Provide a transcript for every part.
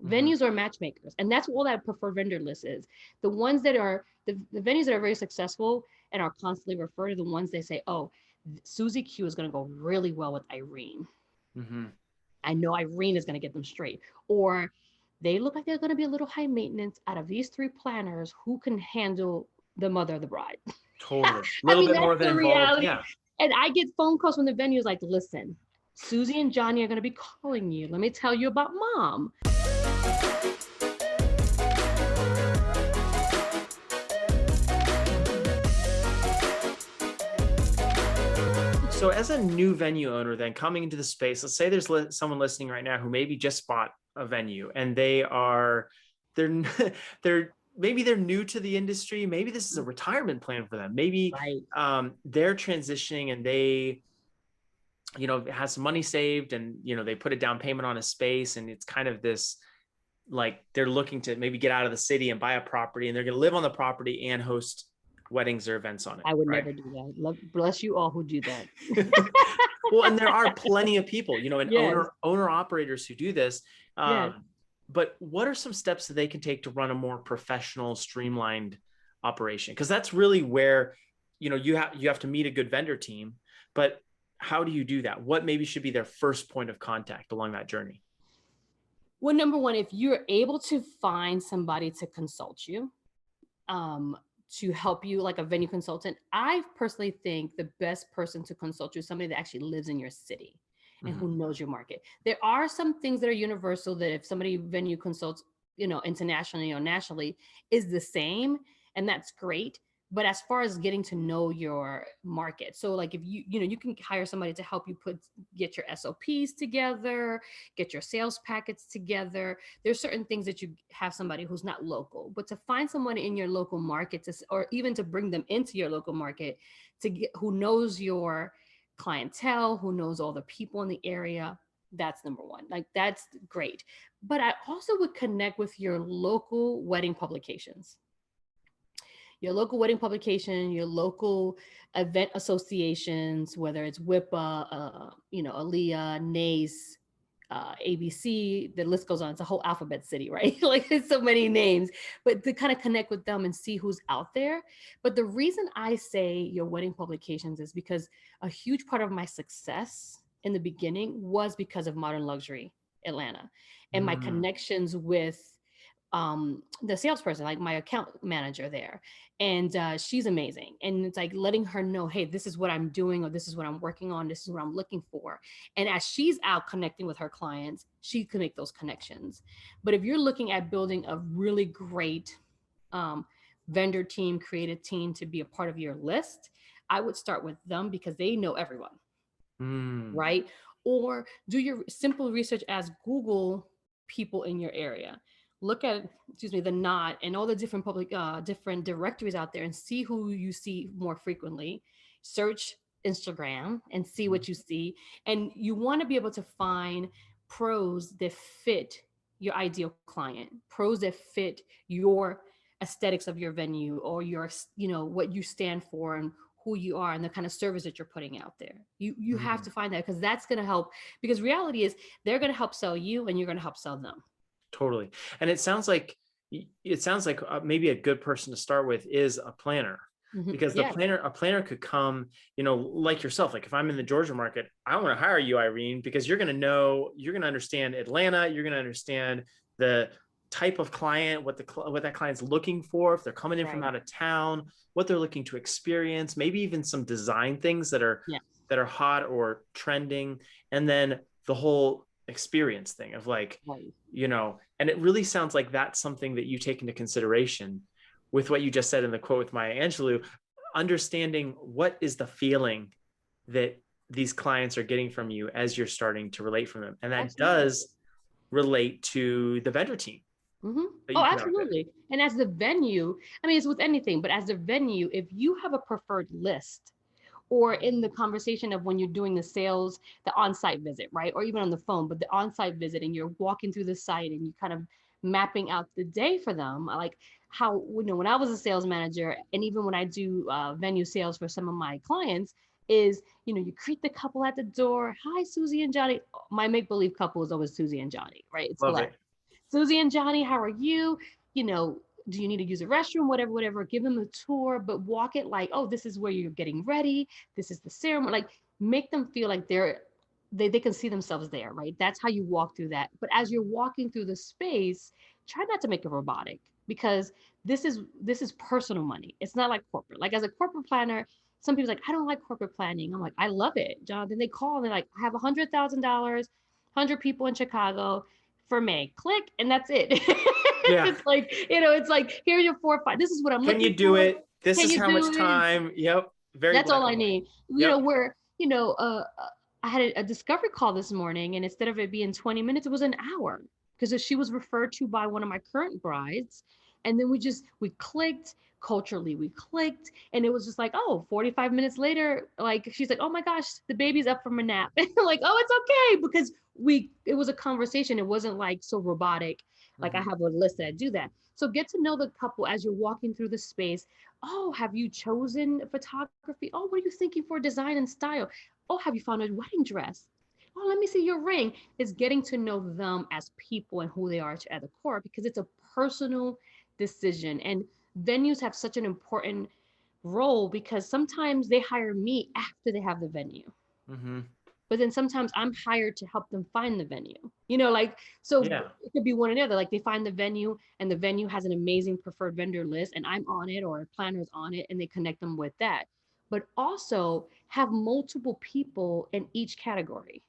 Venues are matchmakers, and that's all that preferred vendor list is. The ones that are the venues that are very successful and are constantly referred to, the ones they say, oh, Susie Q is going to go really well with Irene. I know Irene is going to get them straight. Or they look like they're going to be a little high maintenance. Out of these three planners, who can handle the mother of the bride? Totally. A I little mean, bit more that's than the involved. reality. Yeah. And I get phone calls from the venues like, listen, Susie and Johnny are going to be calling you. Let me tell you about mom. So as a new venue owner, then coming into the space, let's say there's someone listening right now who maybe just bought a venue and they're maybe they're new to the industry. Maybe this is a retirement plan for them. Maybe they're transitioning and they, has some money saved and, they put a down payment on a space and it's kind of this, like they're looking to maybe get out of the city and buy a property and they're going to live on the property and host weddings or events on it. I would never do that. Bless you all who do that. Well, and there are plenty of people, and yes. owner operators who do this. Yes. But what are some steps that they can take to run a more professional, streamlined operation? Because that's really where, you have to meet a good vendor team. But how do you do that? What maybe should be their first point of contact along that journey? Well, number one, if you're able to find somebody to consult you, to help you, like a venue consultant, I personally think the best person to consult you is somebody that actually lives in your city and who knows your market. There are some things that are universal that if somebody venue consults, internationally or nationally, is the same, and that's great. But as far as getting to know your market, so like if you can hire somebody to help you get your SOPs together, get your sales packets together. There's certain things that you have somebody who's not local, but to find someone in your local market or even to bring them into your local market who knows your clientele, who knows all the people in the area, that's number one. Like that's great. But I also would connect with your local wedding publications. Your local wedding publication, your local event associations, whether it's WIPA, ALEA, NACE, ABC, the list goes on. It's a whole alphabet city, right? Like there's so many names, but to kind of connect with them and see who's out there. But the reason I say your wedding publications is because a huge part of my success in the beginning was because of Modern Luxury Atlanta and my connections with the salesperson, like my account manager there. And she's amazing. And it's like letting her know, hey, this is what I'm doing, or this is what I'm working on. This is what I'm looking for. And as she's out connecting with her clients, she can make those connections. But if you're looking at building a really great vendor team, creative team to be a part of your list, I would start with them because they know everyone, right? Or do your simple research as Google people in your area. Look at, the Knot and all the different different directories out there and see who you see more frequently. Search Instagram and see what you see. And you want to be able to find pros that fit your ideal client, pros that fit your aesthetics of your venue or your, what you stand for and who you are and the kind of service that you're putting out there. You have to find that because that's going to help, because reality is they're going to help sell you and you're going to help sell them. Totally. And it sounds like maybe a good person to start with is a planner, because a planner could come, like yourself. Like if I'm in the Georgia market, I want to hire you, Irene, because you're going to understand Atlanta. You're going to understand the type of client, what that client's looking for, if they're coming in from out of town, what they're looking to experience, maybe even some design things that are hot or trending. And then the whole experience thing of like, and it really sounds like that's something that you take into consideration with what you just said in the quote with Maya Angelou, understanding what is the feeling that these clients are getting from you as you're starting to relate from them. And that does relate to the vendor team. Oh, absolutely. And as the venue, I mean, it's with anything, but as the venue, if you have a preferred list, or in the conversation of when you're doing the sales, the on-site visit, right? Or even on the phone, but the on-site visit and you're walking through the site and you kind of mapping out the day for them. Like how, when I was a sales manager, and even when I do venue sales for some of my clients, is, you greet the couple at the door. Hi, Susie and Johnny. My make-believe couple is always Susie and Johnny, right? It's hilarious. Susie and Johnny, how are you? You know, do you need to use a restroom? Whatever, whatever. Give them a tour, but walk it like, oh, this is where you're getting ready. This is the ceremony. Like, make them feel like they can see themselves there, right? That's how you walk through that. But as you're walking through the space, try not to make it robotic, because this is personal money. It's not like corporate. Like, as a corporate planner, some people's like, I don't like corporate planning. I'm like, I love it, Jonathan. They call and they're like, I have $100,000, 100 people in Chicago for May. Click, and that's it. Yeah. It's like, it's like, here are your 4 or 5. This is what I'm Can you looking do for. it? This Can is you how much do it? time. Yep. Very That's black all I and white. need. Yep. Where, I had a discovery call this morning, and instead of it being 20 minutes, it was an hour, because she was referred to by one of my current brides. And then we clicked culturally, we clicked, and it was just like, oh, 45 minutes later, like, she's like, oh my gosh, the baby's up from a nap. Like, oh, it's okay, because it was a conversation. It wasn't like so robotic. Like, I Mhm. have a list that I do that. So get to know the couple as you're walking through the space. Oh, have you chosen photography? Oh, what are you thinking for design and style? Oh, have you found a wedding dress? Oh, let me see your ring. Is getting to know them as people and who they are at the core, because it's a personal decision. And venues have such an important role, because sometimes they hire me after they have the venue. Mhm. But then sometimes I'm hired to help them find the venue. Like, so Yeah. it could be one or the other. Like, they find the venue, and the venue has an amazing preferred vendor list, and I'm on it, or a planner's on it, and they connect them with that. But also have multiple people in each category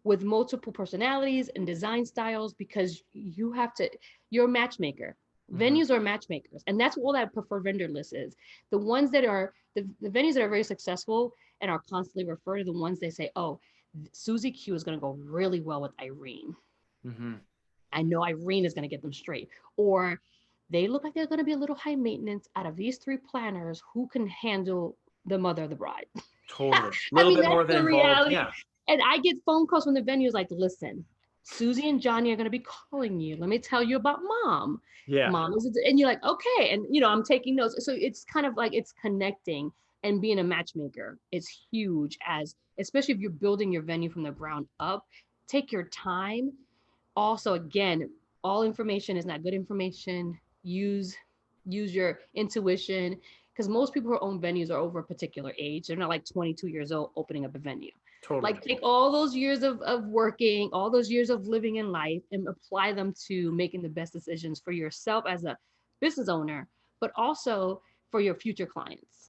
with multiple personalities and design styles, because you're a matchmaker. Mhm. Venues are matchmakers, and that's all that preferred vendor list is. The ones that are the venues that are very successful and are constantly referred to, the ones they say, oh, Susie Q is going to go really well with Irene. Mhm. I know Irene is going to get them straight. Or they look like they're going to be a little high maintenance. Out of these 3 planners, who can handle the mother of the bride? Totally. A I little mean, bit that's more than the involved. reality. Yeah. And I get phone calls from the venues like, listen, Susie and Johnny are going to be calling you. Let me tell you about mom. Yeah. Mom is, and you're like, okay. And, I'm taking notes. So it's kind of like, it's connecting, and being a matchmaker is huge, especially if you're building your venue from the ground up. Take your time. Also, again, all information is not good information. Use your intuition, because most people who own venues are over a particular age. They're not like 22 years old opening up a venue. Totally. Like, take all those years of working, all those years of living in life, and apply them to making the best decisions for yourself as a business owner, but also for your future clients.